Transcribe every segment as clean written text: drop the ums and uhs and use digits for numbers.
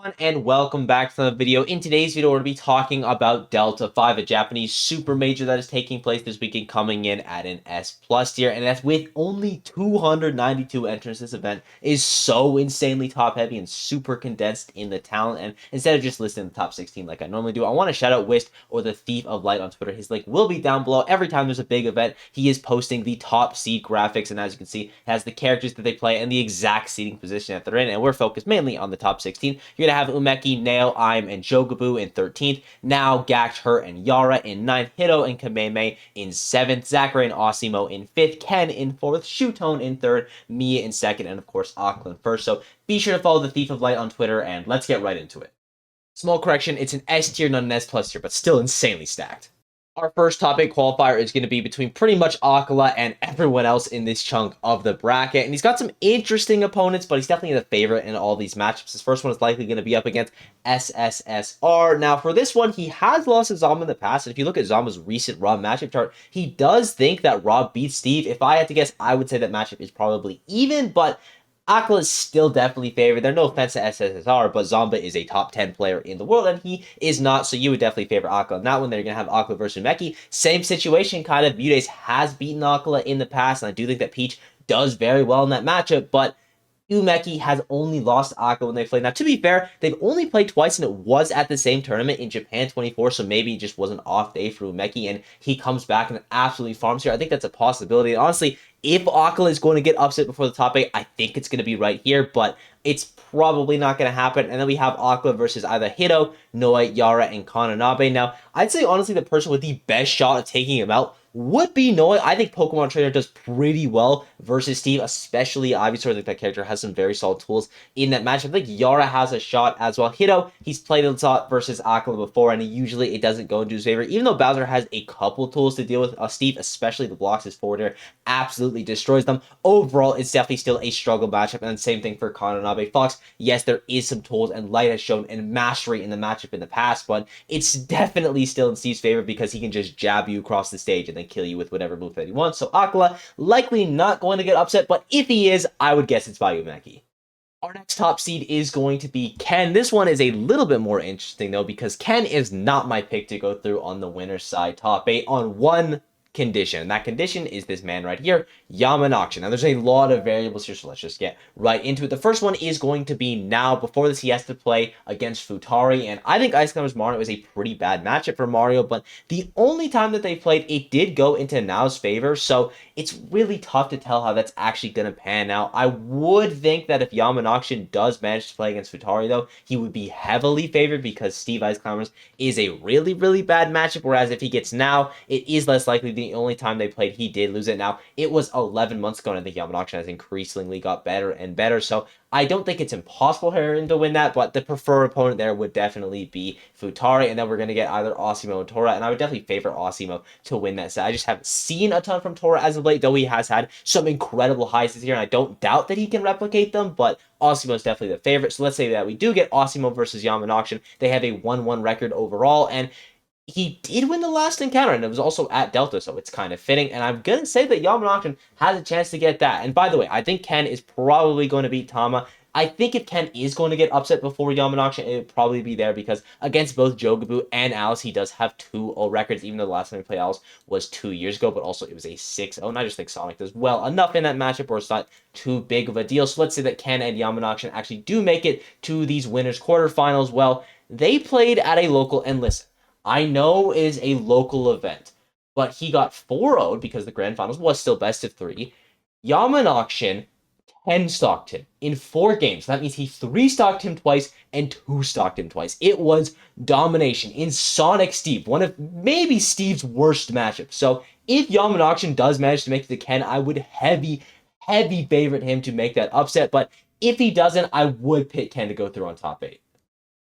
Everyone, and welcome back to the video. In today's video, we're going to be talking about Delta 5, a Japanese super major that is taking place this weekend, coming in at an S+ tier, and that's with only 292 entrants. This event is so insanely top heavy and super condensed in the talent, and instead of just listing the top 16 like I normally do, I want to shout out Wist, or the Thief of Light on Twitter. His link will be down below. Every time there's a big event, he is posting the top seed graphics, and as you can see, it has the characters that they play and the exact seating position that they're in, and we're focused mainly on the top 16. You're going to have Umeki, Nail, Aim, and Jogabu in 13th. Now, Gax, Hurt, and Yara in 9th. Hito and Kameme in 7th. Zackray and Osimo in 5th. Ken in 4th. ShuTone in 3rd. Mia in 2nd. And, of course, Aquila in 1st. So be sure to follow the Thief of Light on Twitter, and let's get right into it. Small correction, it's an S tier, not an S+ tier, but still insanely stacked. Our first topic qualifier is going to be between pretty much Aquila and everyone else in this chunk of the bracket. And he's got some interesting opponents, but he's definitely the favorite in all these matchups. His first one is likely going to be up against SSSR. Now, for this one, he has lost to Zomba in the past. And if you look at Zomba's recent Raw matchup chart, he does think that Rob beats Steve. If I had to guess, I would say that matchup is probably even, but Aquila is still definitely favored. There's no offense to SSSR, but Zomba is a top 10 player in the world, and he is not, so you would definitely favor Aquila. Not when they're going to have Aquila versus Meki. Same situation, kind of. Mudes has beaten Aquila in the past, and I do think that Peach does very well in that matchup, but Umeki has only lost Aquila when they played. Now, to be fair, they've only played twice, and it was at the same tournament in Japan 24, so maybe it just was an off day for Umeki, and he comes back and absolutely farms here. I think that's a possibility. And honestly, if Aquila is going to get upset before the top 8, I think it's going to be right here, but it's probably not going to happen. And then we have Aquila versus either Hito, Noi, Yara, and Kananabe. Now, I'd say, honestly, the person with the best shot of taking him out would be Noi. I think Pokemon Trainer does pretty well versus Steve, especially Ivysaur. I think that character has some very solid tools in that match. I think Yara has a shot as well. Hito, he's played a lot versus Aquila before, and usually it doesn't go into his favor. Even though Bowser has a couple tools to deal with, Steve, especially the blocks, his forward air, absolutely destroys them. Overall, it's definitely still a struggle matchup, and same thing for Kananabe. Fox, yes, there is some tools, and Light has shown and mastery in the matchup in the past, but it's definitely still in Steve's favor because he can just jab you across the stage and then kill you with whatever move that he wants. So Aquila likely not going to get upset, but if he is, I would guess it's by Umeki. Our next top seed is going to be Ken. This one is a little bit more interesting, though, because Ken is not my pick to go through on the winner's side top 8 on one condition. And that condition is this man right here, Yamanaction. Now, there's a lot of variables here, so let's just get right into it. The first one is going to be Now. Before this, he has to play against Futari, and I think Ice Climbers Mario is a pretty bad matchup for Mario, but the only time that they played, it did go into Now's favor, so it's really tough to tell how that's actually going to pan out. I would think that if Yamanaction does manage to play against Futari, though, he would be heavily favored because Steve Ice Climbers is a really, really bad matchup, whereas if he gets Now, it is less likely. The only time they played, he did lose it. Now, it was 11 months ago, and I think Yamanaction has increasingly got better and better, so I don't think it's impossible for him to win that, but the preferred opponent there would definitely be Futari, and then we're going to get either Osimo or Tora, and I would definitely favor Osimo to win that set. I just haven't seen a ton from Tora as of late, though he has had some incredible highs this year, and I don't doubt that he can replicate them, but Osimo is definitely the favorite. So let's say that we do get Osimo versus Yamanaction. They have a 1-1 record overall, and he did win the last encounter, and it was also at Delta, so it's kind of fitting. And I'm going to say that Yamanaction has a chance to get that. And by the way, I think Ken is probably going to beat Tama. I think if Ken is going to get upset before Yamanaction, it would probably be there because against both Jogabu and Alice, he does have 2-0 records, even though the last time he played Alice was 2 years ago, but also it was a 6-0. And I just think Sonic does well enough in that matchup where it's not too big of a deal. So let's say that Ken and Yamanaction actually do make it to these winners quarterfinals. Well, they played at a local, and listen, I know is a local event, but he got 4-0'd because the grand finals was still best of 3. Yamanaction 10-stocked him in 4 games. That means he 3-stocked him twice and 2-stocked him twice. It was domination in Sonic Steve, one of maybe Steve's worst matchups. So if Yamanaction does manage to make it to Ken, I would heavy favorite him to make that upset. But if he doesn't, I would pick Ken to go through on top 8.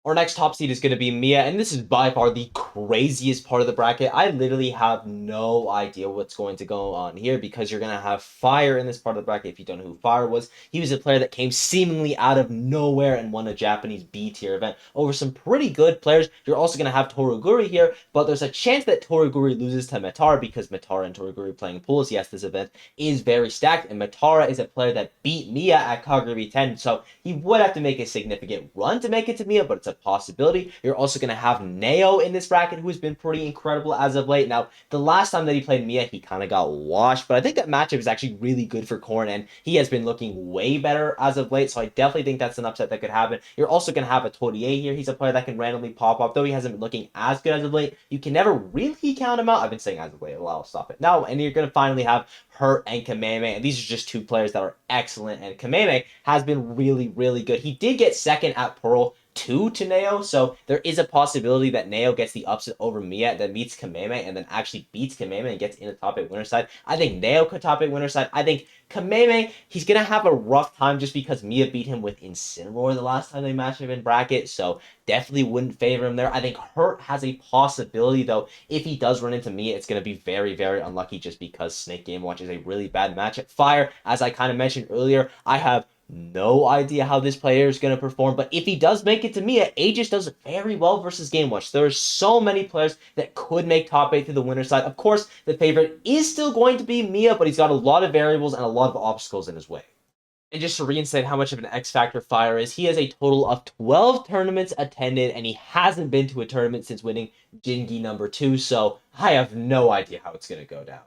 Our next top seed is going to be Mia, and this is by far the craziest part of the bracket. I literally have no idea what's going to go on here because you're going to have Fire in this part of the bracket. If you don't know who Fire was, he was a player that came seemingly out of nowhere and won a Japanese B tier event over some pretty good players. You're also going to have Toruguri here, but there's a chance that Toruguri loses to Matara because Matara and Toruguri playing pools. Yes, this event is very stacked, and Matara is a player that beat Mia at Kagura 10, so he would have to make a significant run to make it to Mia, but it's a possibility. You're also going to have Neo in this bracket, who's been pretty incredible as of late. Now, the last time that he played Mia, he kind of got washed, but I think that matchup is actually really good for Korn, and he has been looking way better as of late, so I definitely think that's an upset that could happen. You're also going to have a Torier here. He's a player that can randomly pop up, though he hasn't been looking as good as of late. You can never really count him out. I've been saying as of late. Well, I'll stop it now. And you're going to finally have Hurt and Kameme, and these are just two players that are excellent, and Kameme has been really, really good. He did get second at Pearl 2 to Neo, so there is a possibility that Neo gets the upset over Mia, that meets Kameme, and then actually beats Kameme and gets in the top 8 winner side. I think Neo could top 8 winner side. I think Kameme, he's going to have a rough time just because Mia beat him with Incineroar the last time they matched him in bracket, so definitely wouldn't favor him there. I think Hurt has a possibility, though. If he does run into Mia, it's going to be very, very unlucky just because Snake Game Watch is a really bad matchup. Fire, as I kind of mentioned earlier, I have no idea how this player is going to perform, but if he does make it to Mia, Aegis does very well versus Game Watch. There are so many players that could make top 8 through the winner side. Of course, the favorite is still going to be Mia, but he's got a lot of variables and a lot of obstacles in his way. And just to reinstate how much of an X Factor Fire is, he has a total of 12 tournaments attended, and he hasn't been to a tournament since winning Jingi number 2, so I have no idea how it's going to go down.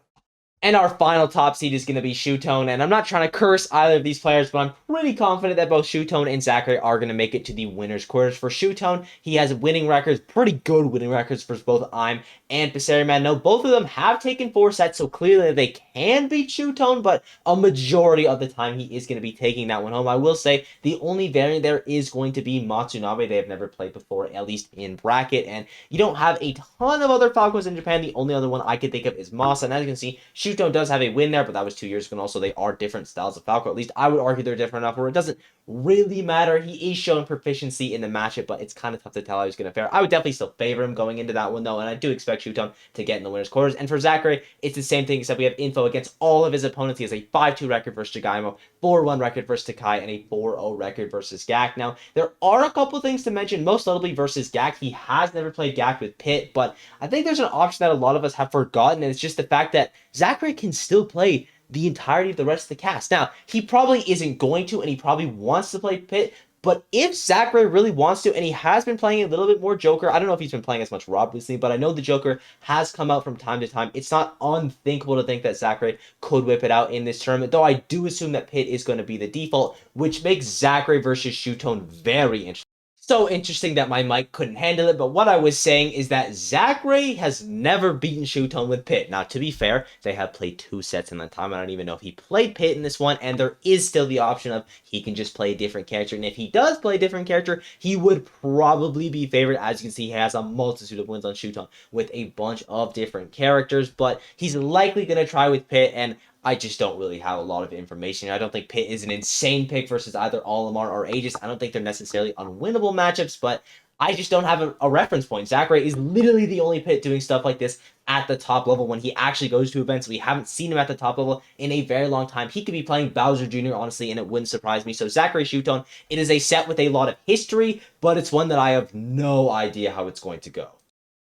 And our final top seed is going to be ShuTone, and I'm not trying to curse either of these players, but I'm pretty confident that both ShuTone and Zackray are going to make it to the winner's quarters. For ShuTone, he has winning records, pretty good winning records for both I'm and Passeriman. Now, both of them have taken 4 sets, so clearly they can beat ShuTone, but a majority of the time he is going to be taking that one home. I will say the only variant there is going to be Matsunabe. They have never played before, at least in bracket, and you don't have a ton of other Falcons in Japan. The only other one I could think of is Masa, and as you can see, ShuTone does have a win there, but that was 2 years ago, and also they are different styles of Falco. At least I would argue they're different enough where it doesn't really matter. He is showing proficiency in the matchup, but it's kind of tough to tell how he's going to fare. I would definitely still favor him going into that one, though, and I do expect ShuTone to get in the winner's quarters. And for Zackray, it's the same thing, except we have info against all of his opponents. He has a 5-2 record versus Jagaimo, 4-1 record versus Takai, and a 4-0 record versus Gak. Now, there are a couple things to mention, most notably versus Gak. He has never played Gak with Pit, but I think there's an option that a lot of us have forgotten, and it's just the fact that Zackray can still play the entirety of the rest of the cast. Now, he probably isn't going to, and he probably wants to play Pit, but if Zackray really wants to, and he has been playing a little bit more Joker, I don't know if he's been playing as much Rob recently, but I know the Joker has come out from time to time. It's not unthinkable to think that Zackray could whip it out in this tournament, though I do assume that Pit is going to be the default, which makes Zackray versus ShuTone very interesting. So interesting that my mic couldn't handle it, but what I was saying is that Zackray has never beaten ShuTone with Pit. Now, to be fair, they have played 2 sets in that time. I don't even know if he played Pit in this one, and there is still the option of he can just play a different character, and if he does play a different character, he would probably be favored. As you can see, he has a multitude of wins on ShuTone with a bunch of different characters, but he's likely going to try with Pit, and I just don't really have a lot of information. I don't think Pit is an insane pick versus either Olimar or Aegis. I don't think they're necessarily unwinnable matchups, but I just don't have a reference point. Zackray is literally the only Pit doing stuff like this at the top level when he actually goes to events. We haven't seen him at the top level in a very long time. He could be playing Bowser Jr., honestly, and it wouldn't surprise me. So Zackray ShuTone, it is a set with a lot of history, but it's one that I have no idea how it's going to go.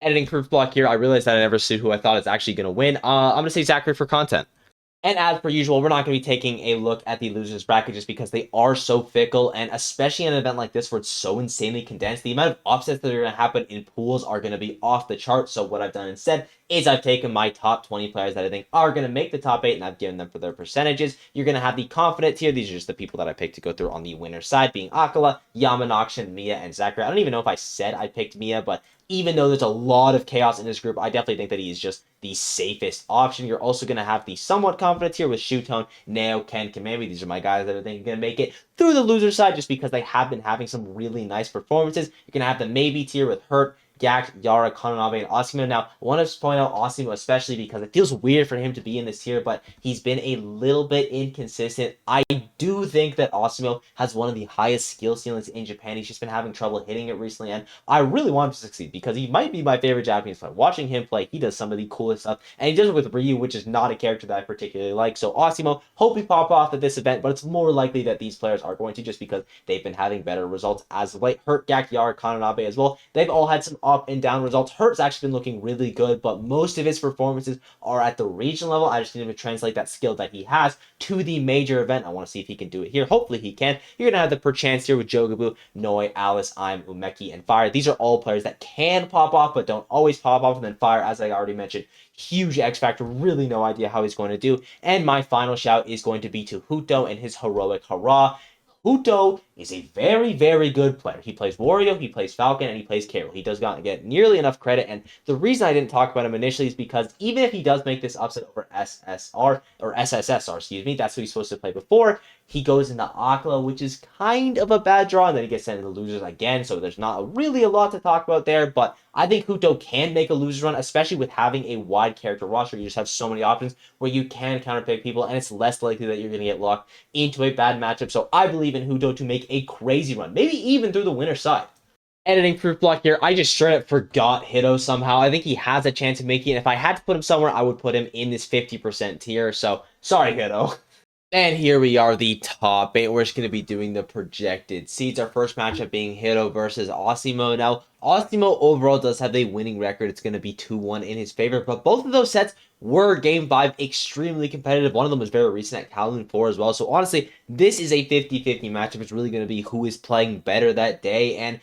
Editing proof block here. I realized that I never said who I thought is actually going to win. I'm going to say Zackray for content. And as per usual, we're not going to be taking a look at the losers bracket just because they are so fickle, and especially in an event like this where it's so insanely condensed, the amount of upsets that are going to happen in pools are going to be off the chart. So what I've done instead is I've taken my top 20 players that I think are going to make the top 8, and I've given them for their percentages. You're going to have the confident tier. These are just the people that I picked to go through on the winner side, being Aquila, Yamanaction, Mia, and Zackray. I don't even know if I said I picked Mia, but even though there's a lot of chaos in this group, I definitely think that he is just the safest option. You're also going to have the somewhat confident here with ShuTone, Neo, Ken, Kameme. These are my guys that I think are going to make it through the loser side just because they have been having some really nice performances. You're going to have the maybe tier with Hurt, Gak, Yara, Kananabe, and Asimo. Now, I want to point out Asimo especially because it feels weird for him to be in this tier, but he's been a little bit inconsistent. I do think that Asimo has one of the highest skill ceilings in Japan. He's just been having trouble hitting it recently, and I really want him to succeed because he might be my favorite Japanese player. Watching him play, he does some of the coolest stuff, and he does it with Ryu, which is not a character that I particularly like. So Asimo, hope he pop off at this event, but it's more likely that these players are going to just because they've been having better results as of late. Hurt, Gak, Yara, Kananabe as well. They've all had some up and down results. Hurt's actually been looking really good, but most of his performances are at the region level. I just need him to translate that skill that he has to the major event. I want to see if he can do it here. Hopefully he can. You're going to have the perchance here with Jogabu, Noi, Alice, I'm, Umeki, and Fire. These are all players that can pop off, but don't always pop off. And then Fire, as I already mentioned, huge X Factor. Really no idea how he's going to do. And my final shout is going to be to Huto and his heroic hurrah. Huto is a very, very good player. He plays Wario, he plays Falcon, and he plays Carol. He does not get nearly enough credit, and the reason I didn't talk about him initially is because even if he does make this upset over SSR, or SSSR, excuse me, that's who he's supposed to play before, he goes into Aquila, which is kind of a bad draw, and then he gets sent into the losers again, so there's not really a lot to talk about there, but I think Huto can make a losers run, especially with having a wide character roster. You just have so many options where you can counterpick people, and it's less likely that you're going to get locked into a bad matchup, so I believe in Huto to make a crazy run, maybe even through the winner's side. Editing proof block here, I just straight up forgot Hito somehow. I think he has a chance of making it. If I had to put him somewhere, I would put him in this 50% tier, so sorry, Hito. And here we are, the top 8. We're just going to be doing the projected seeds. Our first matchup being Hito versus Asimo. Now, Asimo overall does have a winning record. It's going to be 2-1 in his favor, but both of those sets were Game 5 extremely competitive. One of them was very recent at Kowloon 4 as well. So honestly, this is a 50-50 matchup. It's really going to be who is playing better that day, and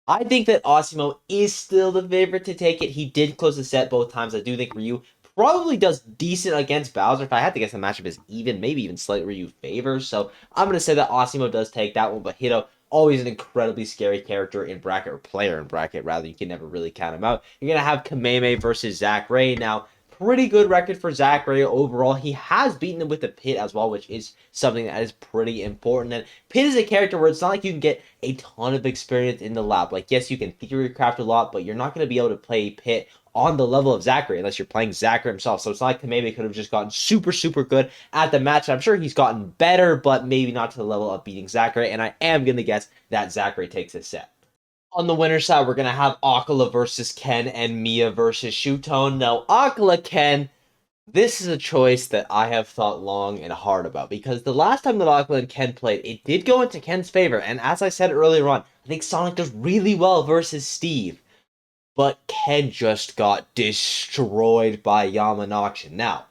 I think that Asimo is still the favorite to take it. He did close the set both times. I do think Ryu probably does decent against Bowser. If I had to guess, the matchup is even, maybe even slight Ryu favors. So I'm going to say that Asimo does take that one, but Hito, always an incredibly scary character in bracket, or player in bracket, rather. You can never really count him out. You're going to have Kameme versus Zackray. Now, pretty good record for Zackray overall. He has beaten him with the Pit as well, which is something that is pretty important. And Pit is a character where it's not like you can get a ton of experience in the lab. Like, yes, you can theory craft a lot, but you're not going to be able to play Pit on the level of Zackray unless you're playing Zackray himself. So it's not like Kameme could have just gotten super, super good at the match. I'm sure he's gotten better, but maybe not to the level of beating Zackray. And I am going to guess that Zackray takes this set. On the winner's side, we're going to have Aquila versus Ken and Mia versus ShuTone. Now, Aquila, Ken, this is a choice that I have thought long and hard about, because the last time that Aquila and Ken played, it did go into Ken's favor. And as I said earlier on, I think Sonic does really well versus Steve. But Ken just got destroyed by Yamanaction. Now,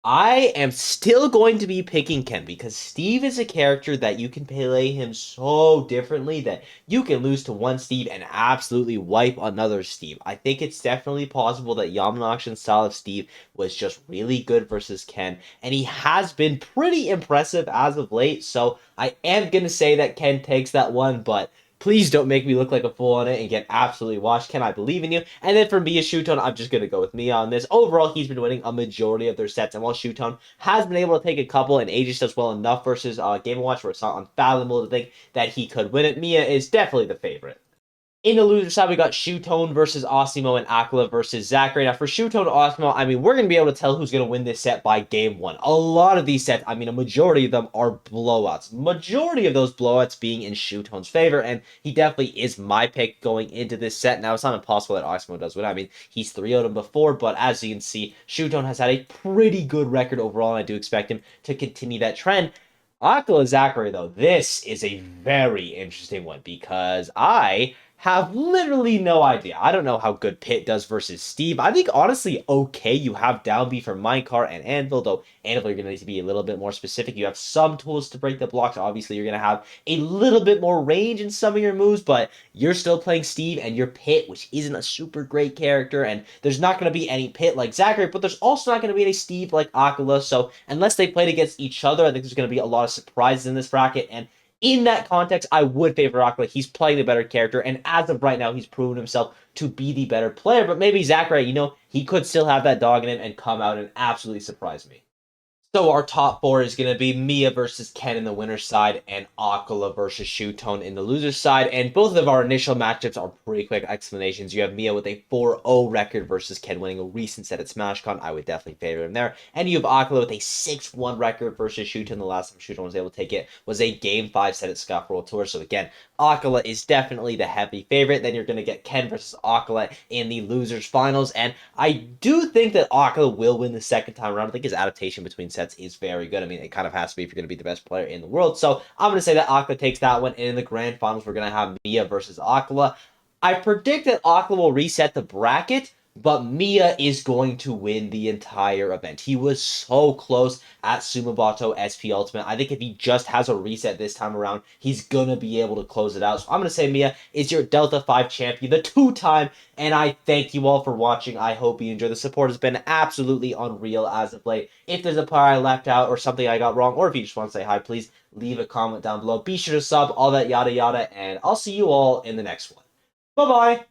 I am still going to be picking Ken because Steve is a character that you can play him so differently that you can lose to one Steve and absolutely wipe another Steve. I think it's definitely possible that Yamanaction's style of Steve was just really good versus Ken, and he has been pretty impressive as of late, so I am going to say that Ken takes that one, but please don't make me look like a fool on it and get absolutely washed. Ken, I believe in you. And then for Mia ShuTone, I'm just going to go with Mia on this. Overall, he's been winning a majority of their sets. And while ShuTone has been able to take a couple, and Aegis does well enough versus Game & Watch where it's not unfathomable to think that he could win it, Mia is definitely the favorite. In the loser side, we got ShuTone versus Asimo and Aquila versus Zackray. Now, for ShuTone and Asimo, I mean, we're going to be able to tell who's going to win this set by game 1. A lot of these sets, I mean, a majority of them are blowouts. Majority of those blowouts being in ShuTone's favor, and he definitely is my pick going into this set. Now, it's not impossible that Asimo does win. I mean, he's 3-0'd him before, but as you can see, ShuTone has had a pretty good record overall, and I do expect him to continue that trend. Aquila Zackray, though, this is a very interesting one because I have literally no idea. I don't know how good Pit does versus Steve. I think, honestly, okay. You have down B for Minecart and Anvil, though Anvil, you're going to need to be a little bit more specific. You have some tools to break the blocks. Obviously, you're going to have a little bit more range in some of your moves, but you're still playing Steve and your Pit, which isn't a super great character, and there's not going to be any Pit like Zackray, but there's also not going to be any Steve like Aquila, so unless they played against each other, I think there's going to be a lot of surprises in this bracket, and in that context, I would favor Aquila. He's playing the better character, and as of right now, he's proven himself to be the better player. But maybe Zackray, he could still have that dog in him and come out and absolutely surprise me. So our top four is going to be Mia versus Ken in the winner's side and Aquila versus ShuTone in the loser's side. And both of our initial matchups are pretty quick explanations. You have Mia with a 4-0 record versus Ken winning a recent set at SmashCon. I would definitely favor him there. And you have Aquila with a 6-1 record versus ShuTone. The last time ShuTone was able to take it was a Game 5 set at Scott World Tour. So again, Aquila is definitely the heavy favorite. Then you're going to get Ken versus Aquila in the losers finals. And I do think that Aquila will win the second time around. I think his adaptation between sets is very good. I mean, it kind of has to be if you're going to be the best player in the world. So I'm going to say that Aquila takes that one. And in the grand finals, we're going to have Mia versus Aquila. I predict that Aquila will reset the bracket, but Mia is going to win the entire event. He was so close at Sumabato SP Ultimate. I think if he just has a reset this time around, he's going to be able to close it out. So I'm going to say Mia is your Delta 5 champion, the two-time, and I thank you all for watching. I hope you enjoy. The support has been absolutely unreal as of late. If there's a player I left out or something I got wrong, or if you just want to say hi, please leave a comment down below. Be sure to sub, all that yada yada, and I'll see you all in the next one. Bye-bye!